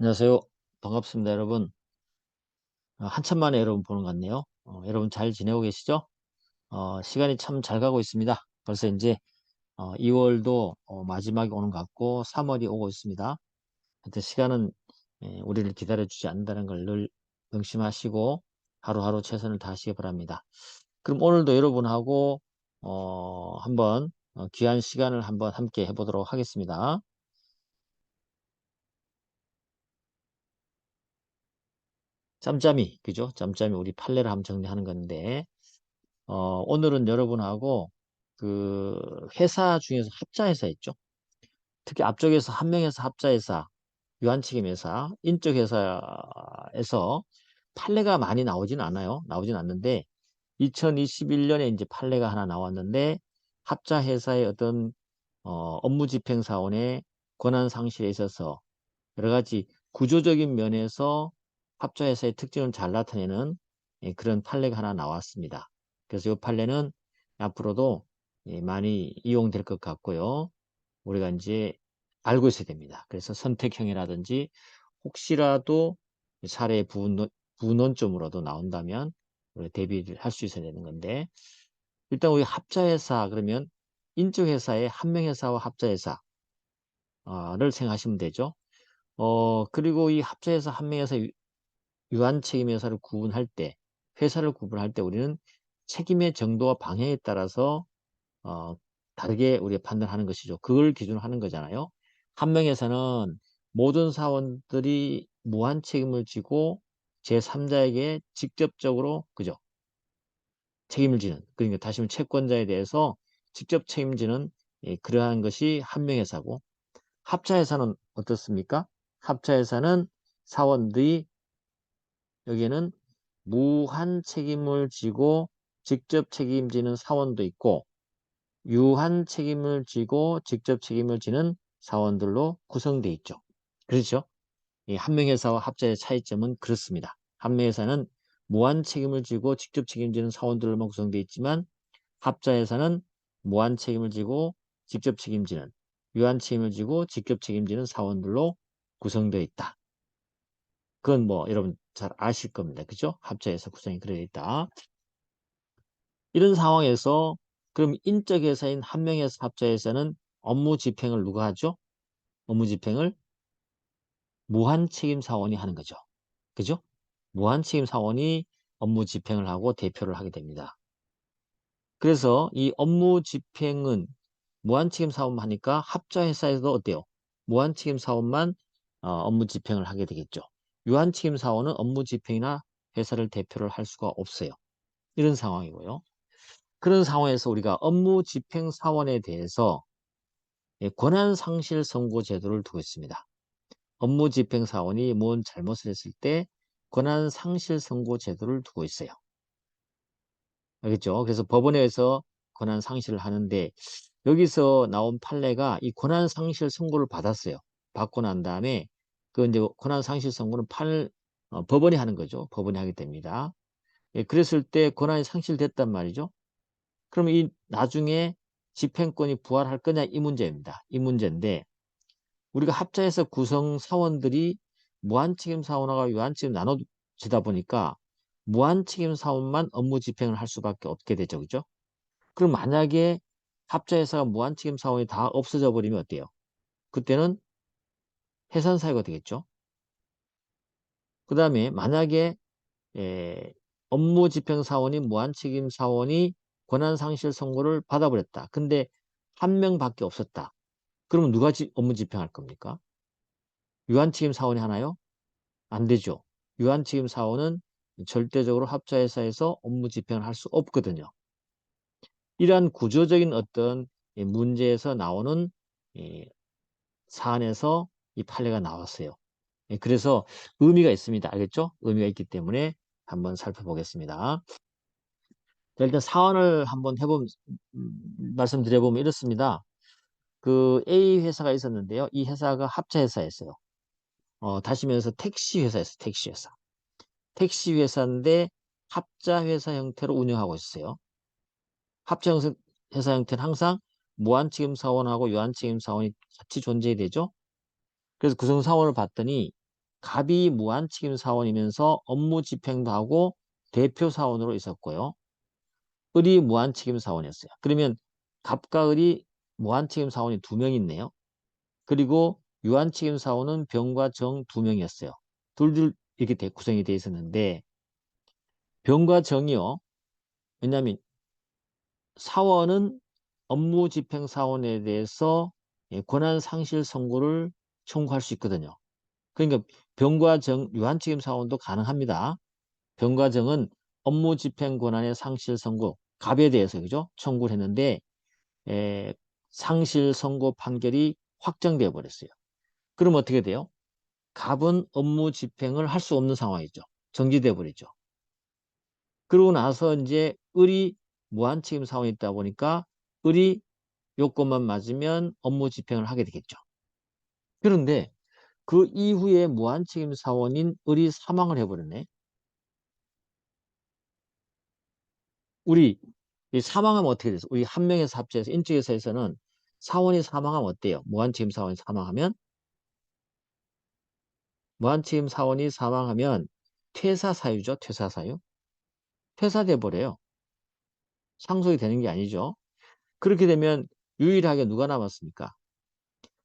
안녕하세요. 반갑습니다, 여러분. 한참 만에 여러분 보는 것 같네요. 여러분 잘 지내고 계시죠? 시간이 참 잘 가고 있습니다. 벌써 이제 2월도 마지막이 오는 것 같고 3월이 오고 있습니다. 하여튼 시간은 우리를 기다려주지 않는다는 걸 늘 명심하시고 하루하루 최선을 다하시기 바랍니다. 그럼 오늘도 여러분하고 한번 귀한 시간을 한번 함께 해보도록 하겠습니다. 짬짬이, 그죠? 짬짬이 우리 판례를 한번 정리하는 건데 오늘은 여러분하고 그 회사 중에서 합자회사 있죠. 특히 앞쪽에서 한 명에서 합자회사, 유한책임회사, 인적회사에서 판례가 많이 나오진 않아요. 나오진 않는데 2021년에 이제 판례가 하나 나왔는데 합자회사의 어떤 업무집행사원의 권한 상실에 있어서 여러 가지 구조적인 면에서 합자회사의 특징을 잘 나타내는 그런 판례가 하나 나왔습니다. 그래서 이 판례는 앞으로도 많이 이용될 것 같고요. 우리가 이제 알고 있어야 됩니다. 그래서 선택형이라든지 혹시라도 사례 부논점으로도 나온다면 우리가 대비를 할 수 있어야 되는 건데 일단 우리 합자회사 그러면 인적회사의 한명회사와 합자회사를 생각하시면 되죠. 그리고 이 합자회사 한명회사 유한책임회사를 구분할 때 회사를 구분할 때 우리는 책임의 정도와 방향에 따라서 어, 다르게 우리가 판단하는 것이죠. 그걸 기준으로 하는 거잖아요. 한명회사는 모든 사원들이 무한 책임을 지고 제3자에게 직접적으로 그죠? 책임을 지는 그러니까 다시 말하면 채권자에 대해서 직접 책임지는 그러한 것이 한명회사고 합자회사는 어떻습니까? 합자회사는 사원들이 여기에는 무한 책임을 지고 직접 책임지는 사원도 있고 유한 책임을 지고 직접 책임을 지는 사원들로 구성되어 있죠. 그렇죠? 이 한명회사와 합자의 차이점은 그렇습니다. 한명회사는 무한 책임을 지고 직접 책임지는 사원들로만 구성되어 있지만 합자회사는 무한 책임을 지고 직접 책임지는 유한 책임을 지고 직접 책임지는 사원들로 구성되어 있다. 그건 뭐 여러분 잘 아실 겁니다. 그죠? 합자회사 구성이 그래 있다. 이런 상황에서 그럼 인적 회사인 한명회사 합자회사는 업무 집행을 누가 하죠? 업무 집행을 무한 책임 사원이 하는 거죠. 그죠? 무한 책임 사원이 업무 집행을 하고 대표를 하게 됩니다. 그래서 이 업무 집행은 무한 책임 사원만 하니까 합자회사에서도 어때요? 무한 책임 사원만 업무 집행을 하게 되겠죠. 유한 책임 사원은 업무 집행이나 회사를 대표를 할 수가 없어요. 이런 상황이고요. 그런 상황에서 우리가 업무 집행 사원에 대해서 권한 상실 선고 제도를 두고 있습니다. 업무 집행 사원이 뭔 잘못을 했을 때 권한 상실 선고 제도를 두고 있어요. 알겠죠? 그래서 법원에서 권한 상실을 하는데 여기서 나온 판례가 이 권한 상실 선고를 받았어요. 받고 난 다음에 그 이제 권한 상실 선고는 법원이 하는 거죠. 법원이 하게 됩니다. 그랬을 때 권한이 상실됐단 말이죠. 그럼 이 나중에 집행권이 부활할 거냐 이 문제입니다. 이 문제인데 우리가 합자해서 구성 사원들이 무한책임 사원과 유한책임 나눠지다 보니까 무한책임 사원만 업무 집행을 할 수밖에 없게 되죠. 그죠? 그럼 만약에 합자회사가 무한책임 사원이 다 없어져 버리면 어때요? 그때는 해산 사유가 되겠죠. 그 다음에 만약에 업무 집행 사원이 무한책임 사원이 권한상실 선고를 받아버렸다. 근데 한 명밖에 없었다. 그러면 누가 업무 집행할 겁니까? 유한책임 사원이 하나요? 안 되죠. 유한책임 사원은 절대적으로 합자회사에서 업무 집행을 할 수 없거든요. 이러한 구조적인 어떤 문제에서 나오는 사안에서 이 판례가 나왔어요. 그래서 의미가 있습니다. 알겠죠? 의미가 있기 때문에 한번 살펴보겠습니다. 자, 일단 사안을 한번 말씀드려보면 이렇습니다. 그 A 회사가 있었는데요. 이 회사가 합자회사였어요. 다시 말해서 택시회사였어요. 택시회사. 택시회사인데 합자회사 형태로 운영하고 있어요. 합자회사 형태는 항상 무한책임사원하고 유한책임사원이 같이 존재해야 되죠. 그래서 구성사원을 봤더니 갑이 무한책임 사원이면서 업무 집행도 하고 대표 사원으로 있었고요. 을이 무한책임 사원이었어요. 그러면 갑과 을이 무한책임 사원이 2명 있네요. 그리고 유한책임 사원은 병과 정 2명이었어요. 둘둘 이렇게 구성이 되어 있었는데 병과 정이요. 왜냐하면 사원은 업무 집행 사원에 대해서 권한 상실 선고를 청구할 수 있거든요. 그러니까 병과 정, 유한책임 사원도 가능합니다. 병과 정은 업무 집행 권한의 상실 선고, 갑에 대해서 그죠? 청구를 했는데 상실 선고 판결이 확정되어 버렸어요. 그럼 어떻게 돼요? 갑은 업무 집행을 할 수 없는 상황이죠. 정지돼 버리죠. 그러고 나서 이제 을이 무한책임 사원이 있다 보니까 을이 요건만 맞으면 업무 집행을 하게 되겠죠. 그런데 그 이후에 무한책임 사원인 을이 사망을 해버렸네. 우리 사망하면 어떻게 됐어? 우리 한 명에서 합쳐서 인적에서는 사원이 사망하면 어때요? 무한책임 사원이 사망하면 무한책임 사원이 사망하면 퇴사 사유죠. 퇴사 사유. 퇴사돼 버려요. 상속이 되는 게 아니죠. 그렇게 되면 유일하게 누가 남았습니까?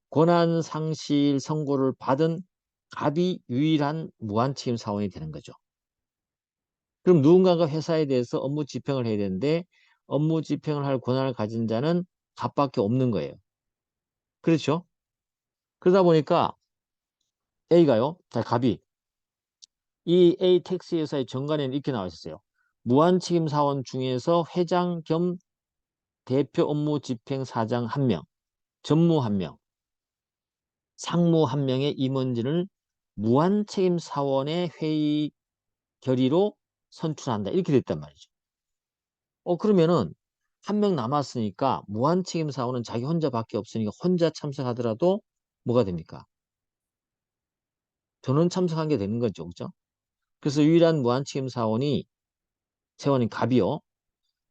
권한 상실 선고를 받은 갑이 유일한 무한책임 사원이 되는 거죠. 그럼 누군가가 회사에 대해서 업무 집행을 해야 되는데 업무 집행을 할 권한을 가진 자는 갑밖에 없는 거예요. 그렇죠? 그러다 보니까 A가요. 자, 갑이 이 A 택시 회사의 정관에는 이렇게 나와 있었어요. 무한책임 사원 중에서 회장 겸 대표 업무 집행 사장 1명, 전무 1명, 상무 1명의 임원진을 무한책임 사원의 회의 결의로 선출한다. 이렇게 됐단 말이죠. 그러면은 1명 남았으니까 무한책임 사원은 자기 혼자밖에 없으니까 혼자 참석하더라도 뭐가 됩니까? 전원 참석한 게 되는 거죠. 그죠? 그래서 유일한 무한책임 사원이 세원인 갑이요.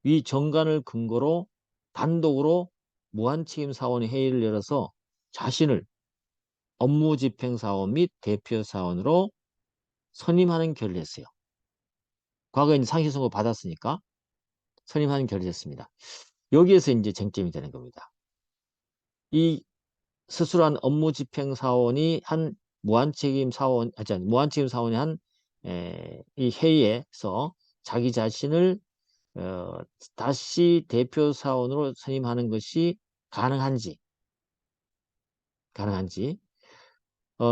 위 정관을 근거로 단독으로 무한책임 사원의 회의를 열어서 자신을 업무집행사원 및 대표사원으로 선임하는 결의를 했어요. 과거에 이제 상실선고 받았으니까 선임하는 결의를 했습니다. 여기에서 이제 쟁점이 되는 겁니다. 이 스스로 한 업무집행사원이 한 무한책임 사원, 무한책임 사원이 한 이 회의에서 자기 자신을 다시 대표사원으로 선임하는 것이 가능한지,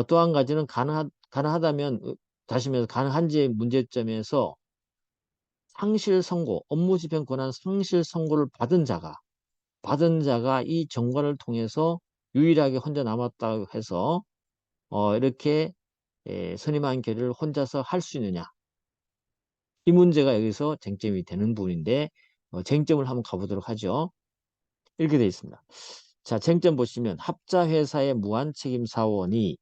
또 한 가지는 가능하다면, 다시 말해서 가능한지의 문제점에서 상실 선고, 업무 집행 권한 상실 선고를 받은 자가 이 정관을 통해서 유일하게 혼자 남았다고 해서, 이렇게 선임한 결의를 혼자서 할 수 있느냐. 이 문제가 여기서 쟁점이 되는 부분인데, 쟁점을 한번 가보도록 하죠. 이렇게 되어 있습니다. 자, 쟁점 보시면 합자회사의 무한책임 사원이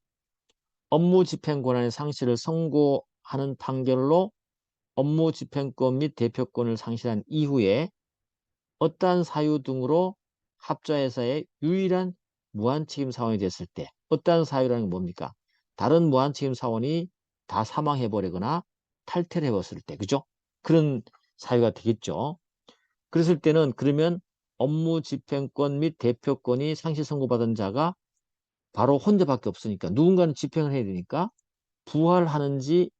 업무 집행 권한의 상실을 선고하는 판결로 업무 집행권 및 대표권을 상실한 이후에 어떠한 사유 등으로 합자회사의 유일한 무한책임 사원이 됐을 때 어떠한 사유라는 게 뭡니까? 다른 무한책임 사원이 다 사망해버리거나 탈퇴를 해버렸을 때, 그죠? 그런 사유가 되겠죠. 그랬을 때는 그러면 업무 집행권 및 대표권이 상실 선고받은 자가 바로 혼자밖에 없으니까 누군가는 집행을 해야 되니까 부활하는지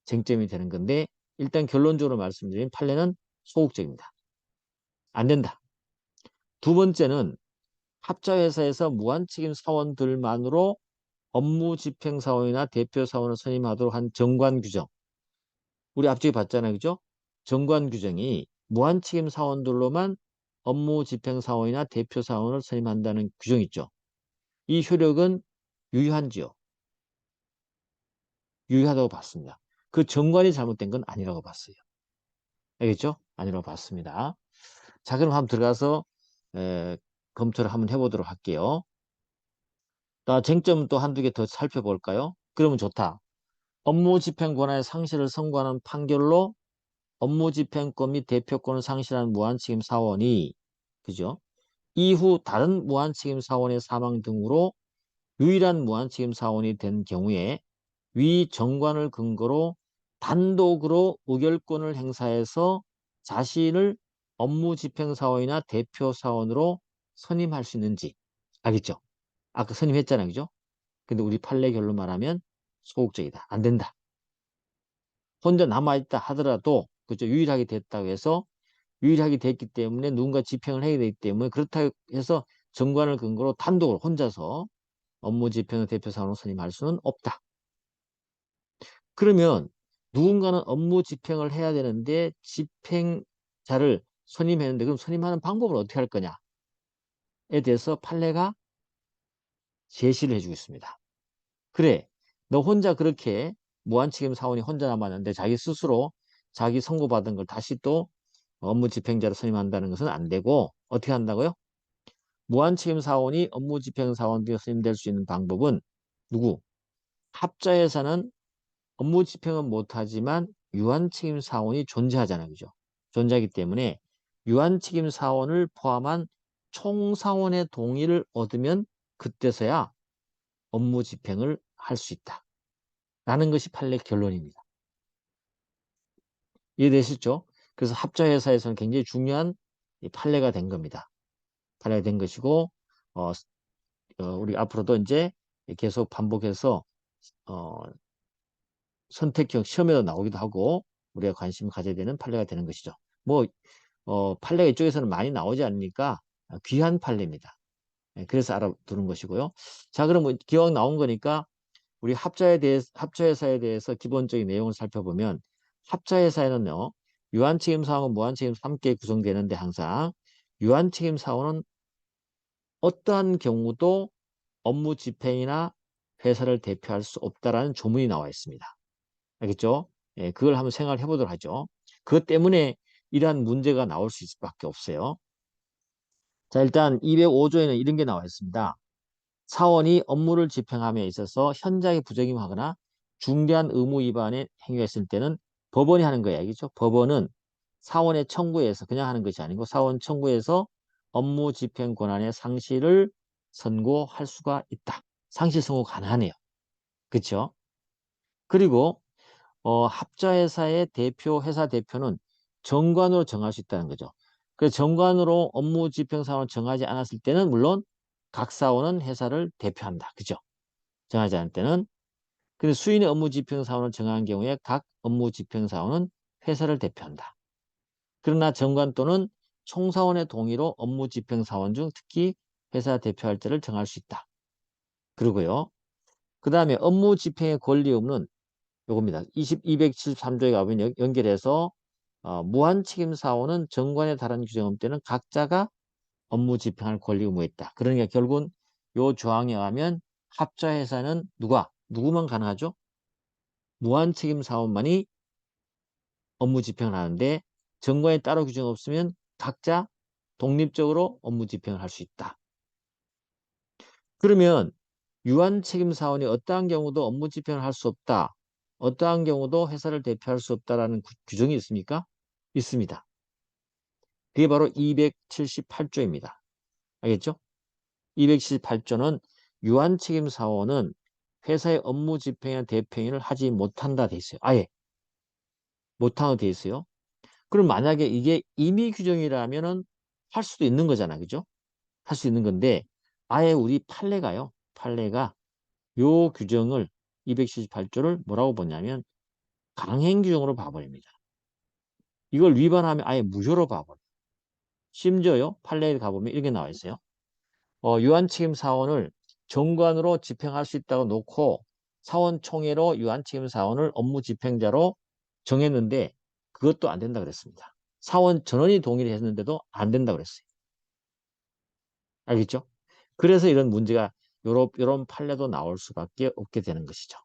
쟁점이 되는 건데 일단 결론적으로 말씀드린 판례는 소극적입니다. 안 된다. 두 번째는 합자회사에서 무한책임 사원들만으로 업무 집행 사원이나 대표 사원을 선임하도록 한 정관 규정. 우리 앞쪽에 봤잖아요. 그죠? 정관 규정이 무한책임 사원들로만 업무 집행 사원이나 대표 사원을 선임한다는 규정이 있죠. 이 효력은 유효한지요? 유효하다고 봤습니다. 그 정관이 잘못된 건 아니라고 봤어요. 알겠죠? 아니라고 봤습니다. 자, 그럼 한번 들어가서 검토를 한번 해보도록 할게요. 쟁점 또 한두 개 더 살펴볼까요? 그러면 좋다. 업무 집행 권한의 상실을 선고하는 판결로 업무 집행권 및 대표권을 상실한 무한책임 사원이 그죠? 이후 다른 무한책임 사원의 사망 등으로 유일한 무한책임 사원이 된 경우에 위 정관을 근거로 단독으로 의결권을 행사해서 자신을 업무집행사원이나 대표사원으로 선임할 수 있는지 알겠죠? 아까 선임했잖아요. 그죠? 근데 우리 판례 결론 말하면 소극적이다. 안 된다. 혼자 남아있다 하더라도 그죠? 유일하게 됐다고 해서 유일하게 됐기 때문에 누군가 집행을 해야 되기 때문에 그렇다고 해서 정관을 근거로 단독으로 혼자서 업무 집행의 대표사원으로 선임할 수는 없다. 그러면 누군가는 업무 집행을 해야 되는데 집행자를 선임했는데 그럼 선임하는 방법을 어떻게 할 거냐에 대해서 판례가 제시를 해주고 있습니다. 그래, 너 혼자 그렇게 무한책임 사원이 혼자 남았는데 자기 스스로 자기 선고받은 걸 다시 또 업무 집행자로 선임한다는 것은 안 되고 어떻게 한다고요? 무한책임 사원이 업무 집행 사원 등에 선임될 수 있는 방법은 누구? 합자에서는 업무 집행은 못하지만 유한책임 사원이 존재하잖아요. 그죠? 존재하기 때문에 유한책임 사원을 포함한 총사원의 동의를 얻으면 그때서야 업무 집행을 할 수 있다. 라는 것이 판례 결론입니다. 이해되시죠? 그래서 합자회사에서는 굉장히 중요한 판례가 된 겁니다. 판례가 된 것이고 우리 앞으로도 이제 계속 반복해서 어, 선택형 시험에도 나오기도 하고 우리가 관심을 가져야 되는 판례가 되는 것이죠. 뭐 판례가 이쪽에서는 많이 나오지 않으니까 귀한 판례입니다. 그래서 알아두는 것이고요. 자, 그럼 기왕 나온 거니까 우리 합자회사에 대해서 기본적인 내용을 살펴보면 합자회사에는요. 유한책임사원과 무한책임사 함께 구성되는데 항상 유한책임사원은 어떠한 경우도 업무 집행이나 회사를 대표할 수 없다라는 조문이 나와 있습니다. 알겠죠? 예, 그걸 한번 생각을 해보도록 하죠. 그것 때문에 이러한 문제가 나올 수 있을 수밖에 없어요. 자, 일단 205조에는 이런 게 나와 있습니다. 사원이 업무를 집행함에 있어서 현장에 부적임하거나 중대한 의무 위반의 행위가 있을 때는 법원이 하는 거예요. 알겠죠? 법원은 사원의 청구에서 그냥 하는 것이 아니고 사원 청구에서 업무 집행 권한의 상실을 선고할 수가 있다. 상실 선고 가능하네요. 그렇죠? 그리고 합자회사의 대표, 회사 대표는 정관으로 정할 수 있다는 거죠. 그래서 정관으로 업무 집행 사원을 정하지 않았을 때는 물론 각 사원은 회사를 대표한다. 그죠? 정하지 않을 때는. 근데 수인의 업무 집행 사원을 정한 경우에 각 업무 집행 사원은 회사를 대표한다. 그러나 정관 또는 총사원의 동의로 업무 집행 사원 중 특히 회사 대표할 때를 정할 수 있다. 그리고요. 그 다음에 업무 집행의 권리 없는 요겁니다. 273조에 가보면 연결해서 무한책임 사원은 정관에 다른 규정 없는 때는 각자가 업무 집행할 권리 의무가 있다. 그러니까 결국은 요 조항에 의하면 합자회사는 누구만 가능하죠? 무한책임 사원만이 업무 집행을 하는데 정관에 따로 규정 없으면 각자 독립적으로 업무 집행을 할 수 있다. 그러면 유한책임 사원이 어떠한 경우도 업무 집행을 할 수 없다. 어떠한 경우도 회사를 대표할 수 없다라는 규정이 있습니까? 있습니다. 그게 바로 278조입니다. 알겠죠? 278조는 유한책임 사원은 회사의 업무 집행이나 대표인을 하지 못한다 돼 있어요. 아예 못하게 돼 있어요. 그럼 만약에 이게 임의 규정이라면은 할 수도 있는 거잖아. 그죠? 할 수 있는 건데 아예 우리 판례가요. 판례가 요 규정을 278조를 뭐라고 보냐면 강행 규정으로 봐버립니다. 이걸 위반하면 아예 무효로 봐버려요. 심지어요. 판례에 가보면 이렇게 나와 있어요. 유한책임 사원을 정관으로 집행할 수 있다고 놓고 사원총회로 유한책임 사원을 업무 집행자로 정했는데 그것도 안 된다 그랬습니다. 사원 전원이 동의를 했는데도 안 된다 그랬어요. 알겠죠? 그래서 이런 문제가 요런 판례도 나올 수밖에 없게 되는 것이죠.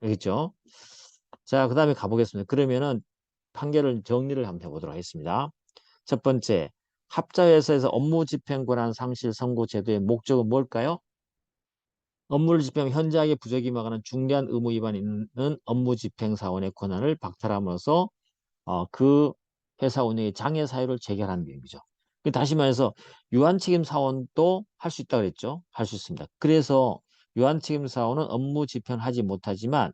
알겠죠? 자, 그 다음에 가보겠습니다. 그러면은 판결을 정리를 한번 해보도록 하겠습니다. 첫 번째, 합자회사에서 업무 집행 권한 상실 선고 제도의 목적은 뭘까요? 업무를 집행하면 현저하게 부적임하거나 중대한 의무 위반이 있는 업무 집행 사원의 권한을 박탈함으로써 그 회사 운영의 장애 사유를 재결하는 내용이죠. 다시 말해서 유한책임 사원도 할 수 있다고 그랬죠. 할 수 있습니다. 그래서 유한책임사원은 업무 집행하지 못하지만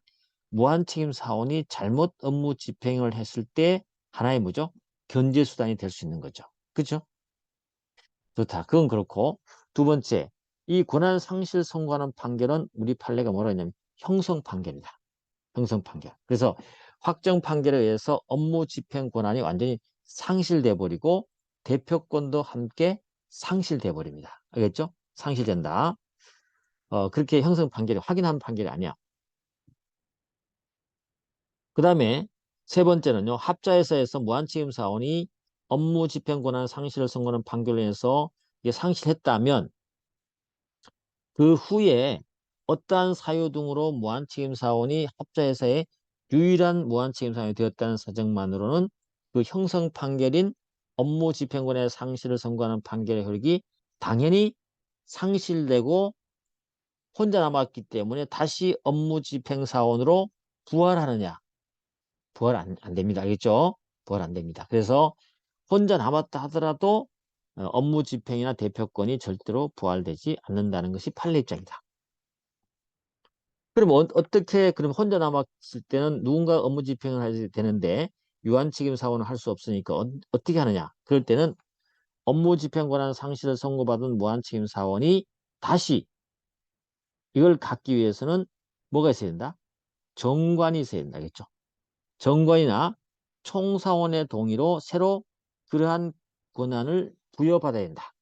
무한책임사원이 잘못 업무 집행을 했을 때 하나의 뭐죠? 견제수단이 될 수 있는 거죠. 그죠? 좋다. 그건 그렇고 두 번째, 이 권한 상실 선고하는 판결은 우리 판례가 뭐라 했냐면 형성 판결이다. 형성 판결. 그래서 확정 판결에 의해서 업무 집행 권한이 완전히 상실돼 버리고 대표권도 함께 상실돼 버립니다. 알겠죠? 상실된다. 그렇게 형성 판결이 확인한 판결이 아니야. 그 다음에 세 번째는요. 합자회사에서 무한책임 사원이 업무 집행 권한 상실을 선고하는 판결로 인해서 이게 상실했다면 그 후에 어떠한 사유 등으로 무한책임 사원이 합자회사의 유일한 무한책임 사원이 되었다는 사정만으로는 그 형성 판결인 업무 집행권의 상실을 선고하는 판결의 효력이 당연히 상실되고 혼자 남았기 때문에 다시 업무 집행 사원으로 부활하느냐? 부활 안 됩니다. 알겠죠? 부활 안 됩니다. 그래서 혼자 남았다 하더라도 업무 집행이나 대표권이 절대로 부활되지 않는다는 것이 판례 입장이다. 그럼 어떻게 그럼 혼자 남았을 때는 누군가 업무 집행을 해야 되는데 유한책임 사원을 할 수 없으니까 어떻게 하느냐? 그럴 때는 업무 집행 권한 상실을 선고받은 무한책임 사원이 다시 이걸 갖기 위해서는 뭐가 있어야 된다? 정관이 있어야 된다. 겠죠? 정관이나 총사원의 동의로 새로 그러한 권한을 부여받아야 된다.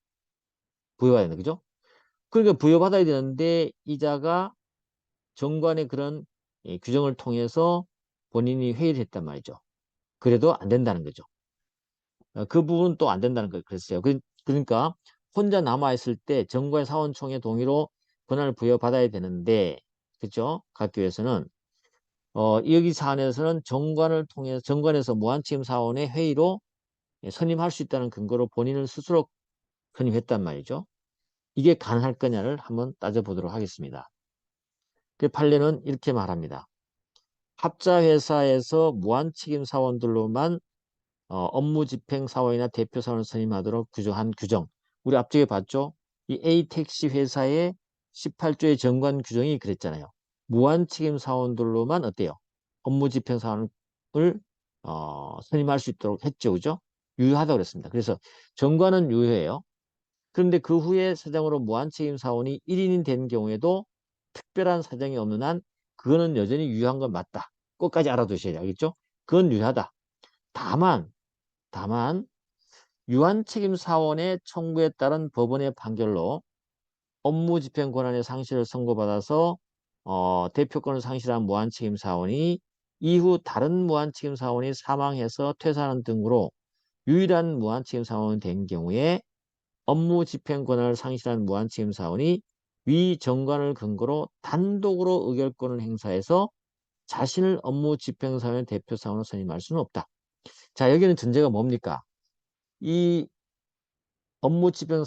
부여받아야 된다. 그죠? 그러니까 부여받아야 되는데 이자가 정관의 그런 규정을 통해서 본인이 회의를 했단 말이죠. 그래도 안 된다는 거죠. 그 부분은 또 안 된다는 걸 그랬어요. 그러니까 혼자 남아있을 때 정관 사원총회 동의로 권한을 부여받아야 되는데, 그죠? 갖기 위해서는, 여기 사안에서는 정관을 통해서, 정관에서 무한책임 사원의 회의로 선임할 수 있다는 근거로 본인을 스스로 선임했단 말이죠. 이게 가능할 거냐를 한번 따져보도록 하겠습니다. 그 판례는 이렇게 말합니다. 합자회사에서 무한책임 사원들로만 업무 집행 사원이나 대표 사원을 선임하도록 규정한 규정. 우리 앞쪽에 봤죠? 이 A 택시 회사의 18조의 정관 규정이 그랬잖아요. 무한책임 사원들로만 어때요? 업무 집행 사원을 선임할 수 있도록 했죠. 그죠? 유효하다고 그랬습니다. 그래서 정관은 유효해요. 그런데 그 후에 사장으로 무한책임 사원이 1인이 된 경우에도 특별한 사정이 없는 한 그거는 여전히 유효한 건 맞다. 끝까지 알아두셔야 돼. 알겠죠? 그건 유효하다. 다만 유한책임 사원의 청구에 따른 법원의 판결로 업무 집행 권한의 상실을 선고받아서 대표권을 상실한 무한책임 사원이 이후 다른 무한책임 사원이 사망해서 퇴사하는 등으로 유일한 무한책임 사원이 된 경우에 업무 집행 권한을 상실한 무한책임 사원이 위 정관을 근거로 단독으로 의결권을 행사해서 자신을 업무 집행 사원의 대표 사원으로 선임할 수는 없다. 자, 여기는 전제가 뭡니까? 이 업무 집행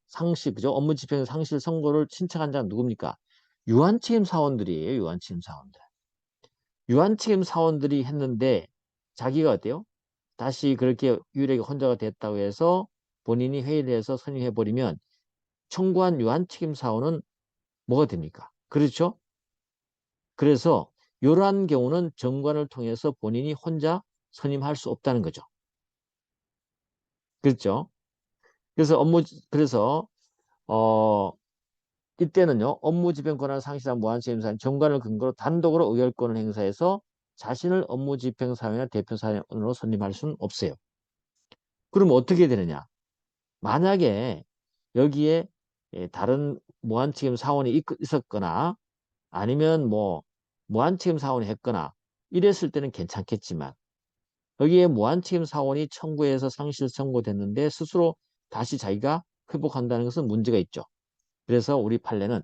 상실, 그죠? 업무 집행 상실 선고를 신청한 자는 누굽니까? 유한책임 사원들이에요, 유한책임 사원들. 유한책임 사원들이 했는데 자기가 어때요? 다시 그렇게 유일하게 혼자가 됐다고 해서 본인이 회의를 해서 선임해버리면 청구한 유한책임 사원은 뭐가 됩니까? 그렇죠? 그래서 이러한 경우는 정관을 통해서 본인이 혼자 선임할 수 없다는 거죠. 그렇죠? 그래서 어 이때는요, 업무 집행 권한을 상실한 무한책임사는 정관을 근거로 단독으로 의결권을 행사해서 자신을 업무 집행 사원이나 대표 사원으로 선임할 수는 없어요. 그럼 어떻게 되느냐? 만약에 여기에 다른 무한책임 사원이 있었거나 아니면 뭐 무한책임 사원이 했거나 이랬을 때는 괜찮겠지만 여기에 무한책임 사원이 청구해서 상실 청구됐는데 스스로 다시 자기가 회복한다는 것은 문제가 있죠. 그래서 우리 판례는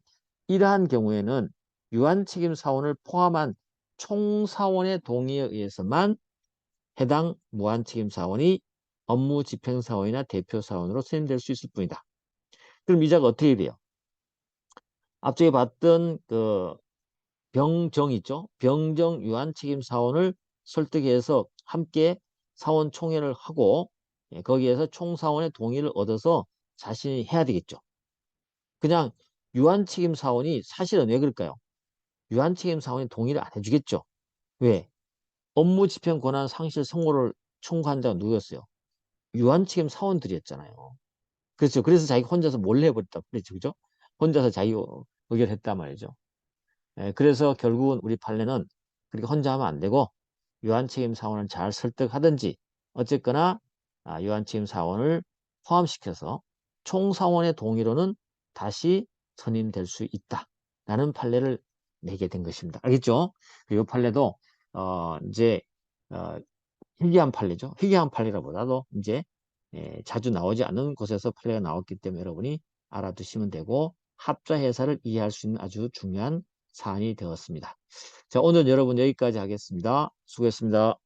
이러한 경우에는 유한책임 사원을 포함한 총사원의 동의에 의해서만 해당 무한책임 사원이 업무 집행 사원이나 대표 사원으로 선임될 수 있을 뿐이다. 그럼 이자가 어떻게 돼요? 앞쪽에 봤던 그 병정 있죠? 병정 유한책임 사원을 설득해서 함께 사원 총회를 하고 거기에서 총사원의 동의를 얻어서 자신이 해야 되겠죠. 그냥 유한책임 사원이 사실은 왜 그럴까요? 유한책임 사원이 동의를 안 해주겠죠. 왜? 업무 집행 권한 상실 선고를 청구한 자가 누구였어요? 유한책임 사원들이었잖아요. 그렇죠. 그래서 자기가 혼자서 몰래 해버렸다. 그랬죠. 그죠? 혼자서 자기 의결했단 말이죠. 예, 그래서 결국은 우리 판례는 그렇게 혼자 하면 안 되고 유한책임 사원을 잘 설득하든지 어쨌거나 유한책임 사원을 포함시켜서 총사원의 동의로는 다시 선임될 수 있다라는 판례를 내게 된 것입니다. 알겠죠? 이 판례도 이제 어, 희귀한 판례죠. 희귀한 판례라보다도 이제 자주 나오지 않는 곳에서 판례가 나왔기 때문에 여러분이 알아두시면 되고 합자 해설을 이해할 수 있는 아주 중요한 사안이 되었습니다. 자, 오늘 여러분 여기까지 하겠습니다. 수고했습니다.